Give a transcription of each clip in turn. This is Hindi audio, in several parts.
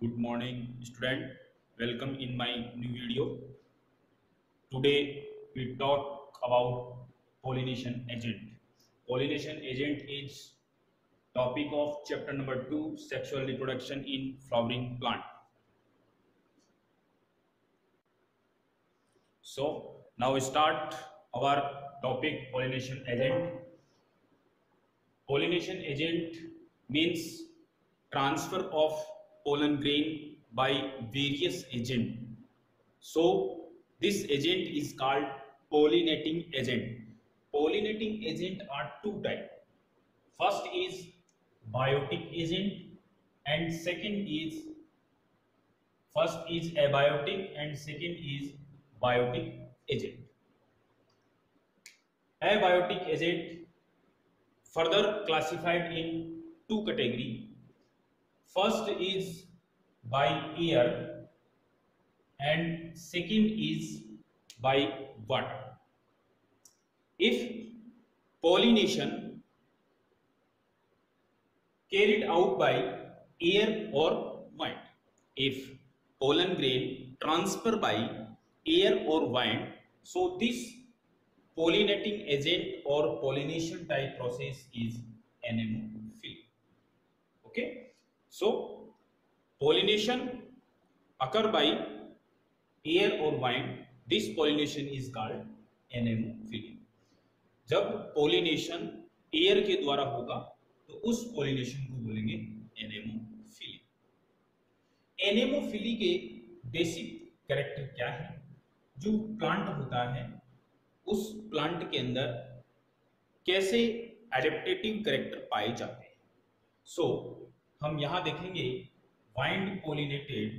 Good morning, student. Welcome in my new video. Today we talk about pollination agent. Pollination agent is topic of chapter number 2, sexual reproduction in flowering plant. So now we start our topic pollination agent. Pollination agent means transfer of pollen grain by various agent. So this agent is called pollinating agent. Pollinating agent are two types. First is biotic agent and first is abiotic and second is biotic agent. Abiotic agent further classified in two category. First is by air and second is by water. If pollination carried out by air or wind, if pollen grain transfer by air or wind, so this pollinating agent or pollination type process is anemophily. Okay, so pollination occur by air or wind, this pollination is called anemophily. जब पोलिनेशन एयर के द्वारा होगा तो उस पोलिनेशन को बोलेंगे एनेमोफिली। एनेमोफिली के बेसिक कैरेक्टर क्या है? जो प्लांट होता है उस प्लांट के अंदर कैसे एडेप्टेटिव कैरेक्टर पाए जाते हैं। सो हम यहां देखेंगे wind pollinated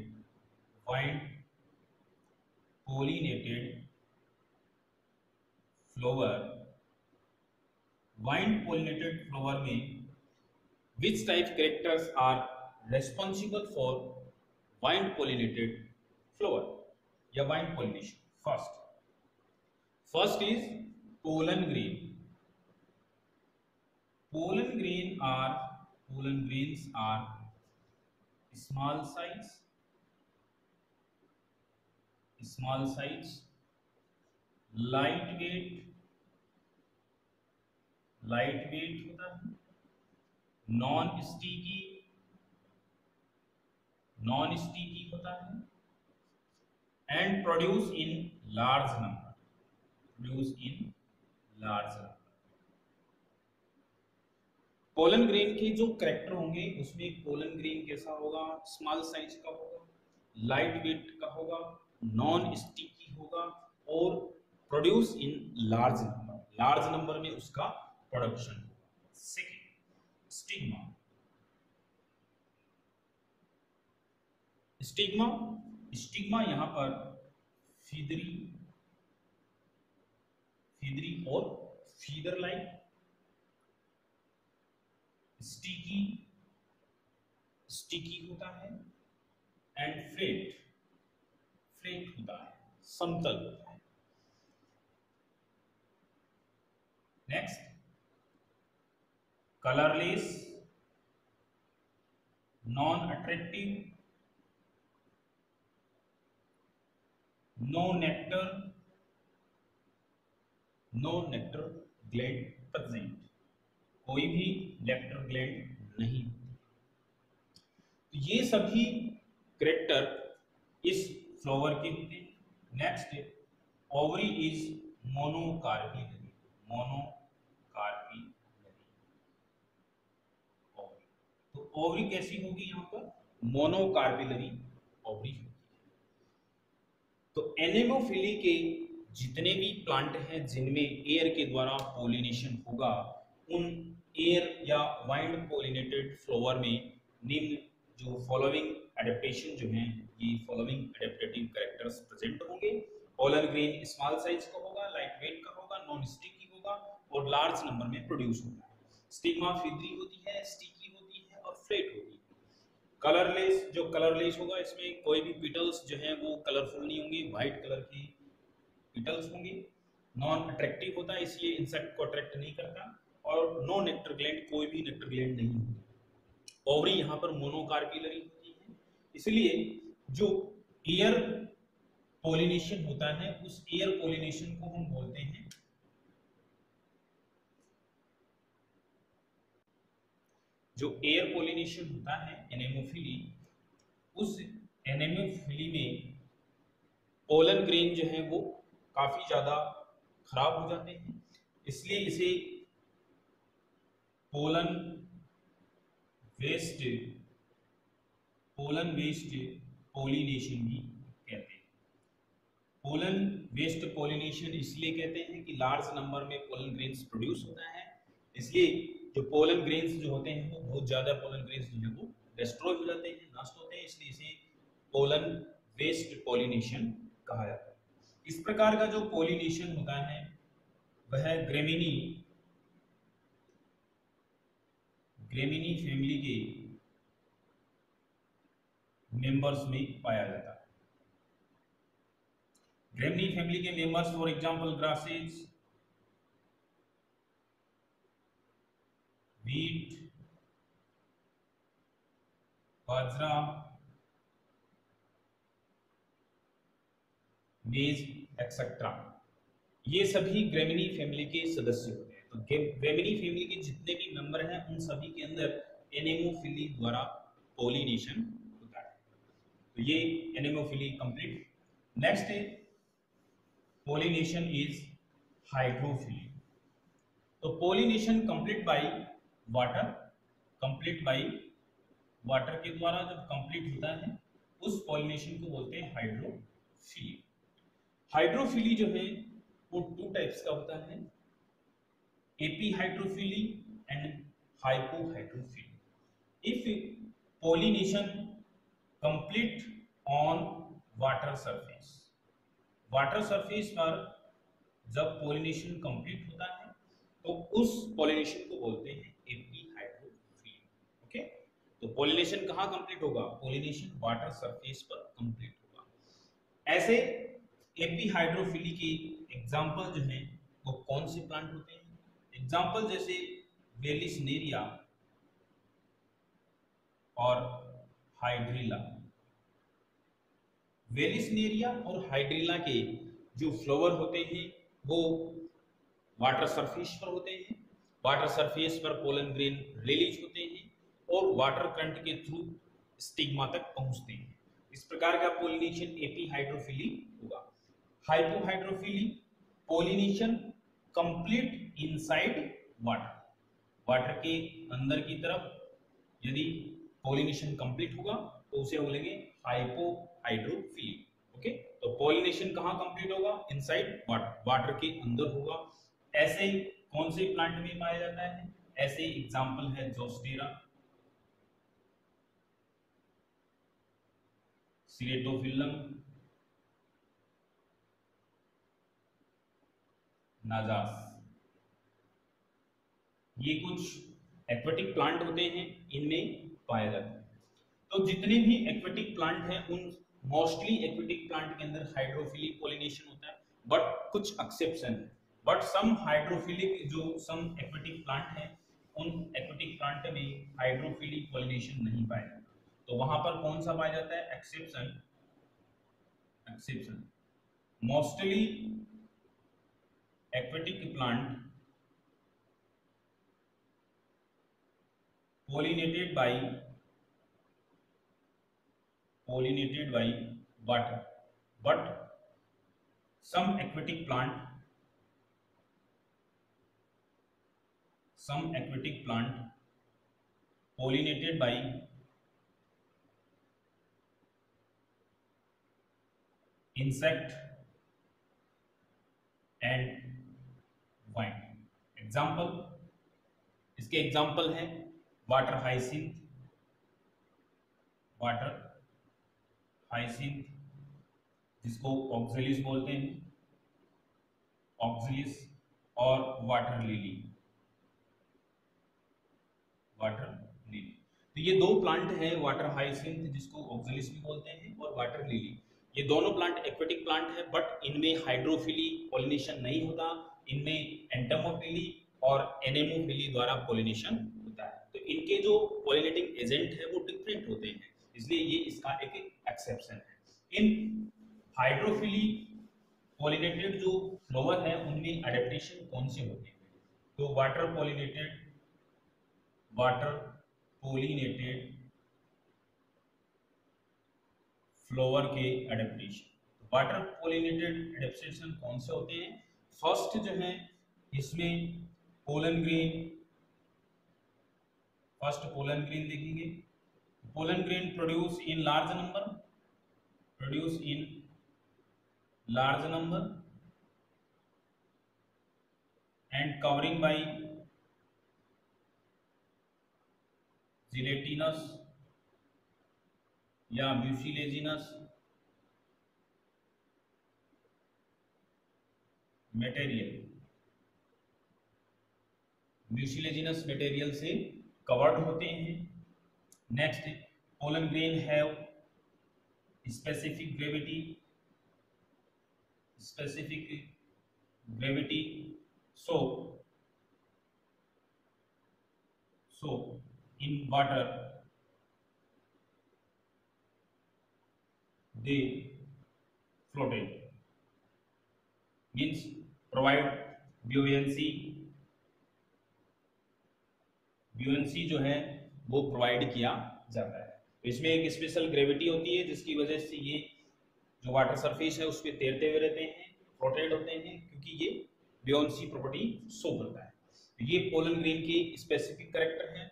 flower. Wind pollinated flower में which type characters are responsible for wind pollinated flower या wind pollination? First is pollen grain. Pollen grains are small size, lightweight होता है, नॉन स्टिकी होता है and produce in large number. Pollen grain के जो कैरेक्टर होंगे उसमें पोलन ग्रेन कैसा होगा? स्मॉल साइज का होगा, लाइट वेट का होगा, नॉन स्टिकी होगा और प्रोड्यूस इन लार्ज नंबर में उसका प्रोडक्शन होगा। सेकेंड, स्टिग्मा यहां पर फीदरी और फीदर लाइक, स्टिकी होता है एंड फ्लेट होता है, समतल होता है। Next, colourless, non attractive, no nectar gland present, कोई भी नेक्टर ग्लैंड नहीं। तो ये सभी कैरेक्टर इस फ्लावर के होते हैं। Next, ovary is monocarpellary. तो ओवरी कैसी होगी? यहाँ पर मोनोकार्पिलरी ओवरी होगी। तो एनेमोफिली के जितने भी प्लांट हैं जिनमें एयर के द्वारा पोलिनेशन होगा, उन एयर या वाइंड पोलिनेटेड फ्लावर में निम्न जो फॉलोइंग एडेप्टेशन जो हैं, ये फॉलोइंग एडेप्टेटिव कैरेक्टर्स प्रेजेंट होंगे। पोलन ग्रेन स्मॉल साइज का होगा, लाइट वेट का होगा, नॉन स्टिकी होगा और लार्ज नंबर में प्रोड्यूस होगा। स्टिग्मा फीदरी होती है, स्टिकी होती है और फ्लेट होती है। कलरलेस होगा, इसमें कोई भी पिटल्स जो हैं वो कलरफुल नहीं होंगे, व्हाइट कलर की पिटल्स होंगे। नॉन अट्रैक्टिव होता है, इसलिए इंसेक्ट को अट्रैक्ट नहीं करता और नो नेक्टर ग्लैंड, कोई भी नेक्टर ग्लैंड नहीं होता। ओवरी यहाँ पर मोनोकार्पिलरी होती है इसलिए जो एयर पोलिनेशन होता है उस एयर पोलिनेशन को हम बोलते हैं जो एयर पोलिनेशन होता है एनेमोफिली, उस एनेमोफिली में पोलन ग्रेन जो है वो काफी ज्यादा खराब हो जाते हैं, इसलिए इसे पोलन वेस्ट पोलिनेशन भी कहते हैं। पोलन वेस्ट पोलिनेशन इसलिए कहते हैं कि लार्ज नंबर में पोलन ग्रेन्स प्रोड्यूस होता है, इसलिए जो पोलन ग्रेन्स जो होते हैं वो बहुत ज्यादा पोलन ग्रेन्स जो है वो डिस्ट्रॉय हो जाते हैं, नष्ट होते हैं, इसलिए इसे पोलन वेस्ट पोलिनेशन कहा जाता है। इस प्रकार का जो पोलिनेशन होता है वह ग्रेमिनी फैमिली के मेंबर्स में पाया जाता है। ग्रेमिनी फैमिली के members for example grasses, wheat, बाजरा, मेज एक्सेट्रा, ये सभी ग्रेमिनी फैमिली के सदस्य होते हैं। तो ग्रेमिनी फैमिली के जितने भी मेंबर हैं उन सभी के अंदर एनेमोफिली द्वारा पोलिनेशन होता है। तो ये anemophily complete. Next pollination is hydrophily. तो पोलिनेशन कंप्लीट बाय वाटर के द्वारा जब कंप्लीट होता है उस पोलिनेशन को बोलते हैं हाइड्रोफिली। हाइड्रोफिली जो है वो टू टाइप्स का होता है, epihydrophily and hypohydrophily. If pollination complete on water surface पर जब पोलिनेशन कंप्लीट होता है तो उस पोलिनेशन को बोलते हैं एपीहाइड्रोफिली। ओके, तो पोलिनेशन कहाँ कंप्लीट होगा? पोलिनेशन वाटर सरफेस पर कंप्लीट होगा। ऐसे एपीहाइड्रोफिली के एग्जाम्पल जो हैं वो कौन से प्लांट होते हैं? एग्जाम्पल जैसे वेलिसनेरिया और हाइड्रिला। वेलिसनेरिया और हाइड्रिला के जो फ्लावर होते हैं वो वाटर सरफेस पर होते हैं, वाटर सरफेस पर पोलन ग्रेन रिलीज होते हैं और वाटर करंट के थ्रू स्टिग्मा तक पहुंचते हैं। इस प्रकार का पोलिनेशन एपीहाइड्रोफिली होगा। Hypohydrophily, pollination complete inside water के अंदर की तरफ यदि पोलिनेशन कंप्लीट होगा तो उसे बोलेंगे हाइपोहाइड्रोफिली। ओके, तो पोलिनेशन कहाँ कंप्लीट होगा? इनसाइड वाटर के अंदर होगा। ऐसे कौन से प्लांट में पाया जाता है? ऐसे एग्जांपल है जोस्टेरा, सिरेटोफिल्लम, नाजास। ये कुछ एक्वेटिक प्लांट होते हैं, इनमें पाया जाता है। तो जितने भी एक्वेटिक प्लांट हैं उन मोस्टली एक्वेटिक प्लांट के अंदर हाइड्रोफिली पोलिनेशन होता है, बट कुछ एक्सेप्शन है। बट सम हाइड्रोफिलिक जो सम एक्वेटिक प्लांट हैं उन एक्वेटिक प्लांट में हाइड्रोफिली पोलिनेशन नहीं पाया जाता, तो वहां पर कौन सा पाया जाता है? Exception. Mostly aquatic plant pollinated by water, but some aquatic plant pollinated by insect and wine. Example, इसके एग्जाम्पल है वाटर हाइसिंथ जिसको ऑक्सिलिस बोलते हैं, ऑक्सिलिस, और वाटर लिली। तो ये दो प्लांट हैं, वाटर हाइसिंथ जिसको ऑक्सिलिस भी बोलते हैं और वाटर लिली। ये दोनों प्लांट एक्वेटिक प्लांट है, बट इनमें हाइड्रोफिली पोलिनेशन नहीं होता, इनमें एंटोमोफिली और एनेमोफिली द्वारा पोलिनेशन होता है। तो इनके जो पोलिनेटिंग एजेंट है वो डिफरेंट होते हैं। इसलिए ये इसका एक एक्सेप्शन है। इन हाइड्रोफिली पॉलिनेटेड जो फ्लावर है उनमें एडेप्टेशन कौन से होते हैं? तो वाटर पॉलिनेटेड फ्लावर के एडेप्टेशन, वाटर पॉलिनेटेड एडेप्टेशन कौन से होते हैं? फर्स्ट जो है इसमें pollen grain, first pollen grain देखेंगे। Pollen grain produce in large number, produce in large number and covering by gelatinous या mucilaginous मटेरियल, म्यूसिलेजिनस मटेरियल से कवर्ड होते हैं। Next, pollen grain have specific gravity, so in water they floated, means provide buoyancy जो है वो प्रोवाइड किया जाता है। तो इसमें एक स्पेशल ग्रेविटी होती है जिसकी वजह से ये जो वाटर सरफेस है उस पर तैरते हुए रहते हैं, फ्लोटेड होते हैं, क्योंकि ये buoyancy प्रॉपर्टी शो करता है। तो ये पोलन ग्रेन के स्पेसिफिक कैरेक्टर हैं।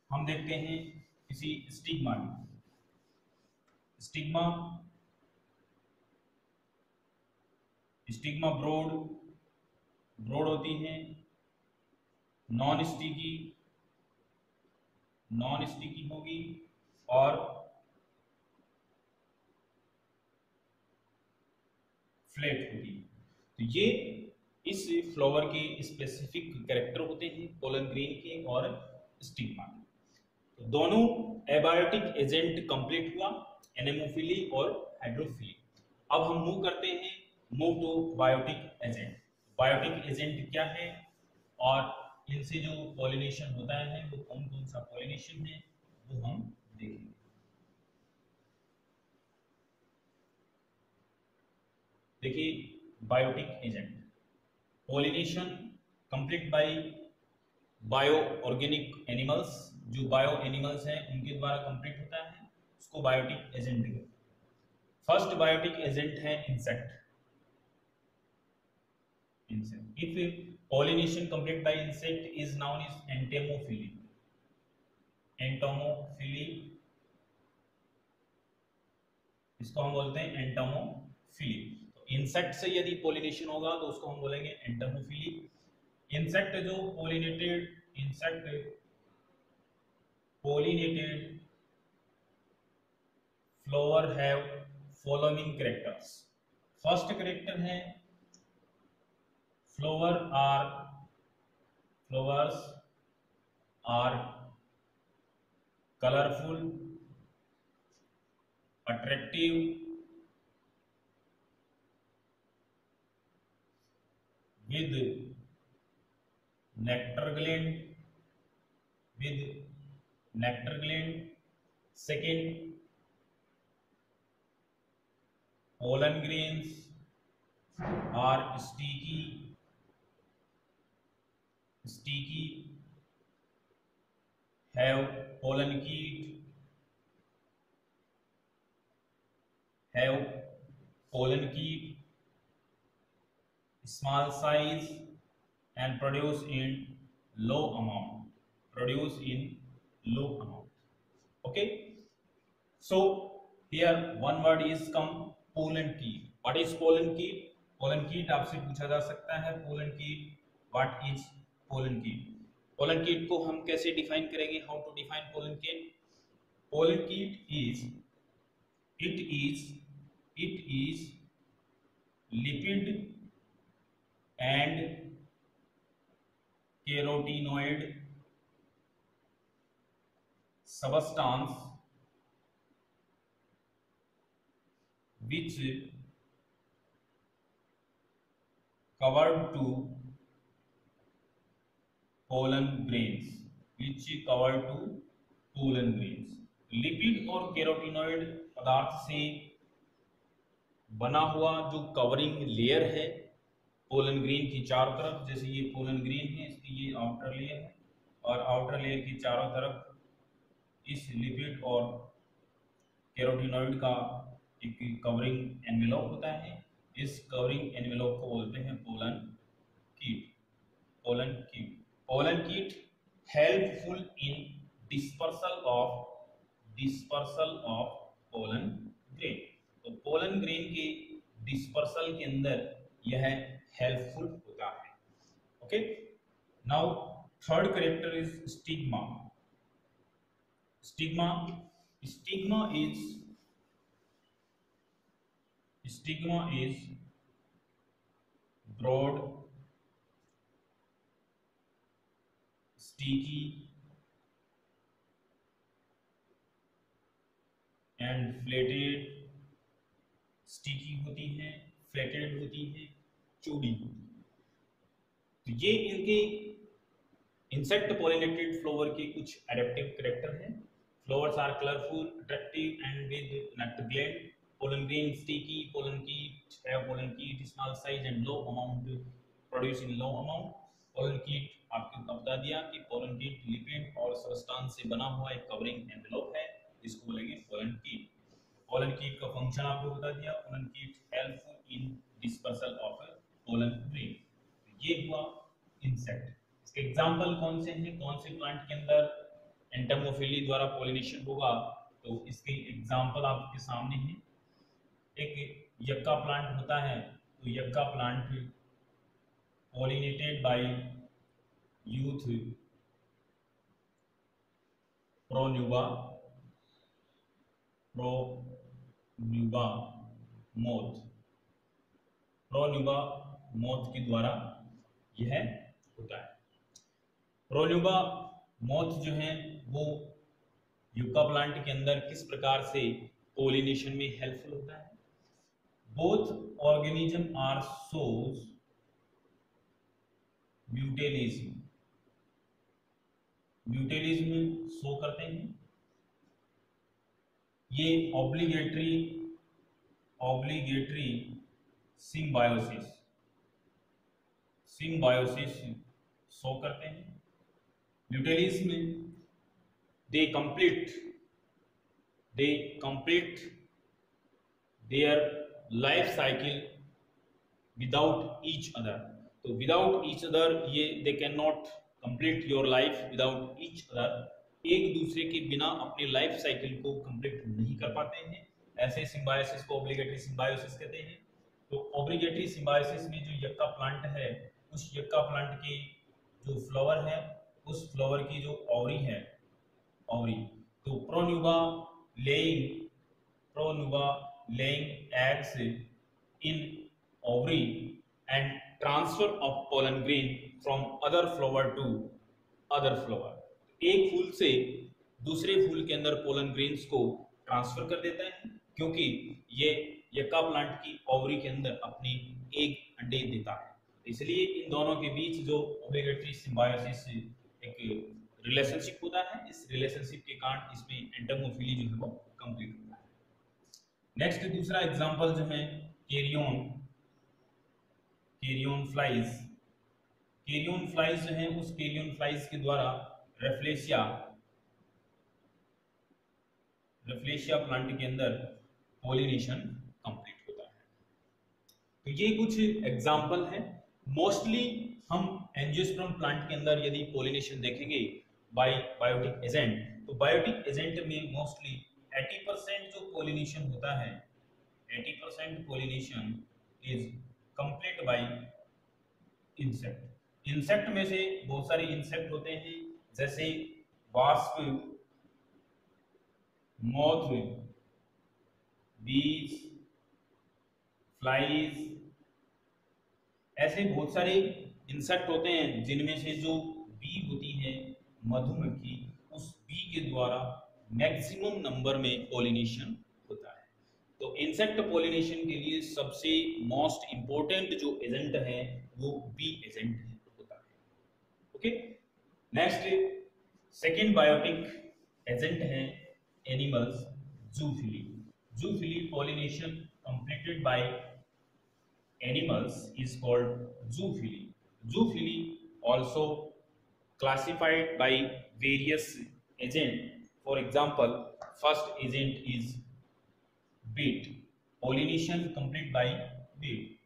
हम देखते हैं किसी स्टिग्मा में। स्टिग्मा ब्रॉड होती है, नॉन स्टिकी होगी और फ्लैट होगी। तो ये इस फ्लावर के स्पेसिफिक कैरेक्टर होते हैं पोलन ग्रेन के और स्टिग्मा के। तो दोनों एबायोटिक एजेंट कंप्लीट हुआ, एनेमोफिली और हाइड्रोफिली। अब हम move to biotic agent. Biotic agent क्या है और इनसे जो पॉलिनेशन होता है वो कौन कौन सा पॉलिनेशन है वो हम देखेंगे। देखिए, biotic agent pollination complete by bio organic animals, जो बायो एनिमल्स हैं उनके द्वारा कंप्लीट होता है, उसको बायोटिक एजेंट कहते हैं। फर्स्ट बायोटिक एजेंट है insect. If pollination complete by insect is known as entomophily। इसको हम बोलते हैं एंटोमोफिली। तो इंसेक्ट से यदि पॉलिनेशन होगा तो उसको हम बोलेंगे entomophily. Insect pollinated flower have following characters। First character है flowers are colorful, attractive, with nectar gland। Second, pollen grains are sticky, have pollen kit, small size and produce in low amount, okay। So here one word is come, pollen kit। what is pollen kit आपसे पूछा जा सकता है। pollen kit, what is pollen kit? pollen kit को हम कैसे डिफाइन करेंगे? how to define pollen kit? pollen kit is lipid and carotenoid substance which covered to pollen grains, lipid और कैरोटीनॉइड पदार्थ से बना हुआ जो कवरिंग लेयर है पोलन ग्रेन की चारों तरफ, जैसे ये पोलन ग्रेन है, इसकी ये आउटर लेयर है और आउटर लेयर की चारों तरफ इस लिपिड और कैरोटीनॉइड का एक कवरिंग एनवेलप होता है। इस कवरिंग एनवेलप को बोलते हैं पोलन कीट। पोलन कीट, पोलन कीट helpful in dispersal of pollen grain. तो पोलन ग्रेन के डिस्पर्सल के अंदर यह हेल्पफुल होता है। Okay, now third character is stigma. Stigma is broad, sticky and flatted, sticky होती है, फ्लैटेड होती है, चौड़ी होती है। तो ये इनके इंसेक्ट पॉलिनेटेड फ्लावर के कुछ एडेप्टिव कैरेक्टर हैं। Flowers are colourful, attractive and with nectar gland. Pollen grain sticky, pollen kit have pollen kit small size and low amount produce in low amount। pollen kit आपको बता दिया कि pollen kit लिपिड और सबस्टेंस से बना हुआ एक कवरिंग एनवेलप है, जिसको बोलेंगे pollen kit। pollen kit का फंक्शन आपको बता दिया, pollen kit helpful in dispersal of pollen grain। ये हुआ इंसेक्ट। इसके एग्जांपल कौन से हैं, कौन से प्लांट के अंदर एंटमोफिली द्वारा पॉलिनेशन होगा, तो इसके एग्जांपल आपके सामने हैं। एक यक्का प्लांट होता है, तो yucca plant pollinated by youth Pronuba moth के द्वारा यह होता है। प्रोन्यूबा मोथ जो है वो युक्का प्लांट के अंदर किस प्रकार से पॉलिनेशन में हेल्पफुल होता है। Both organism are shows mutualism show करते हैं। ये ऑब्लिगेटरी सिम्बायोसिस शो करते हैं। Mutualism they complete their life cycle without each other. तो विदाउट ईच अदर ये they can not complete your life without each other. एक दूसरे के बिना अपनी लाइफ साइकिल को कंप्लीट नहीं कर पाते हैं। ऐसे सिम्बायोसिस को ऑब्लिगेटरी सिम्बायोसिस कहते हैं। तो ऑब्लिगेटरी सिम्बायोसिस में जो यक्का प्लांट है, उस यक्का प्लांट की जो फ्लावर है, उस फ्लावर की जो ओवरी है, तो प्रोन्यूबा laying eggs in ovary and transfer of pollen grain from other flower to other flower। एक फूल से दूसरे फूल के अंदर पोलन ग्रेन्स को ट्रांसफर कर देता है, क्योंकि ये यक्का प्लांट की ओवरी के अंदर अपनी एग अंडे देता है। इसलिए इन दोनों के बीच जो ऑब्लिगेटरी सिम्बायोसिस एक रिलेशनशिप होता है, इस रिलेशनशिप के कारण इसमें एंटमोफिली जो है वो कंप्लीट होता है। नेक्स्ट दूसरा एग्जांपल जो है कैरियन फ्लाइज जो है, उस कैरियन फ्लाइज के द्वारा रेफ्लेशिया प्लांट के अंदर पॉलिनेशन कंप्लीट होता है। तो ये कुछ एग्जांपल है। मोस्टली हम एंजियोस्पर्म प्लांट के अंदर यदि पॉलिनेशन देखेंगे बाय बायोटिक एजेंट, तो बायोटिक एजेंट में मोस्टली 80% जो पॉलिनेशन होता है, 80% pollination is complete bye insect में से बहुत सारे इंसेक्ट होते हैं, जैसे वास्प, मोथ, बीज, फ्लाइज, ऐसे बहुत सारे इंसेक्ट होते हैं जिनमें से जो बी होती है मधुमक्खी, उस बी के द्वारा मैक्सिमम नंबर में पॉलिनेशन होता है। तो इंसेक्ट पॉलिनेशन के लिए सबसे मोस्ट इंपोर्टेंट जो एजेंट है वो बी एजेंट होता है। Okay, next second biotic agent है animals, zoophily. Zoophily, pollination completed by animals is called zoophily. Zoophily also classified by various agent. For example, first agent is bat, pollination complete by bat.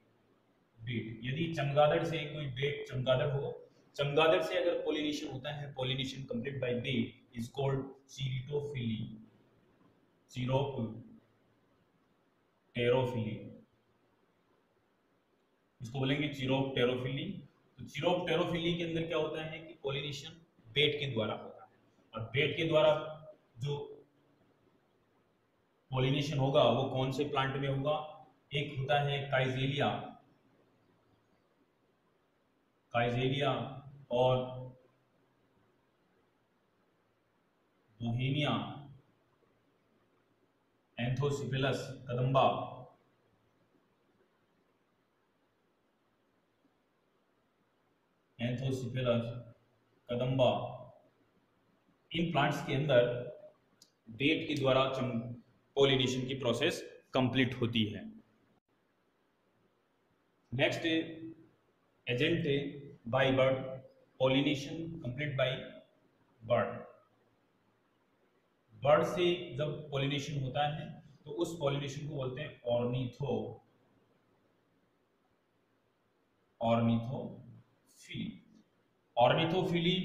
Bat यदि चमगादड़ से कोई बीट चमगादड़ हो, चमगादड़ से अगर पोलिनेशन होता है, pollination complete by bat is called chiropterophily. Chiropterophily, इसको बोलेंगे चिरोप्टेरोफिली. तो चिरोप्टेरोफिली के अंदर क्या होता है कि पोलिनेशन बेट के द्वारा होता है, और बेट के द्वारा जो पोलिनेशन होगा वो कौन से प्लांट में होगा? एक होता है काइजेलिया, काइजेलिया और Bauhinia, Anthocephalus kadamba, Anthocephalus kadamba. In plants के अंदर बेट के द्वारा पोलिनेशन की प्रोसेस कंप्लीट होती है. नेक्स्ट एजेंट है by bird, pollination complete by bird. Bird से जब पोलिनेशन होता है तो उस पोलिनेशन को बोलते हैं ऑर्निथोफिली. ऑर्निथोफिली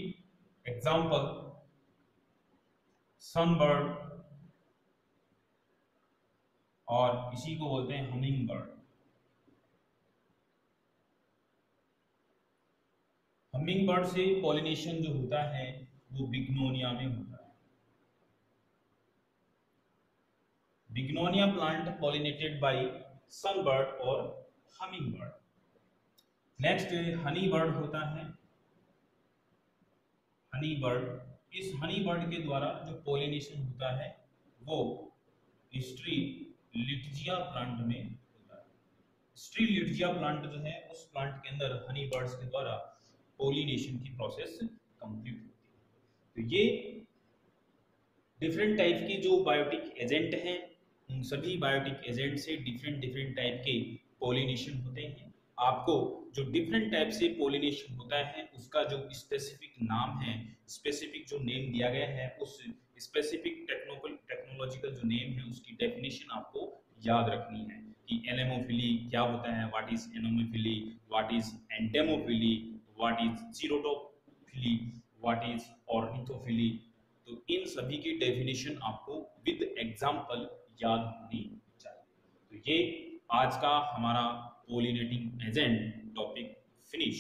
एग्जाम्पल सनबर्ड, और इसी को बोलते हैं हमिंग बर्ड. हमिंग बर्ड से पॉलिनेशन जो होता है वो बिग्नोनिया में होता है. बिग्नोनिया प्लांट पॉलिनेटेड बाय सनबर्ड और humming bird. Next Honey bird होता है. हनी बर्ड, इस हनी बर्ड के द्वारा जो पॉलिनेशन होता है वो स्ट्रीलिट्जिया प्लांट में होता है. स्ट्रीलिट्जिया प्लांट जो है उस प्लांट के अंदर हनी बर्ड्स के द्वारा पोलिनेशन की प्रोसेस कंप्लीट होती है. तो ये डिफरेंट टाइप की जो बायोटिक एजेंट हैं, उन सभी बायोटिक एजेंट से डिफरेंट डिफरेंट टाइप के पोलिनेशन होते हैं. आपको जो डिफरेंट टाइप से पोलिनेशन होता है उसका जो स्पेसिफिक नाम है, स्पेसिफिक जो नेम दिया गया है, उस स्पेसिफिक टेक्नोलॉजिकल जो नेम है उसकी डेफिनेशन आपको याद रखनी है कि एनेमोफिली क्या होता है, what is anemophily, what is entomophily, what is chiropterophily, what is ornithophily. तो इन सभी की डेफिनेशन आपको विद एग्जांपल याद होनी चाहिए. तो ये आज का हमारा पोलिनेटिंग एजेंट टॉपिक फिनिश.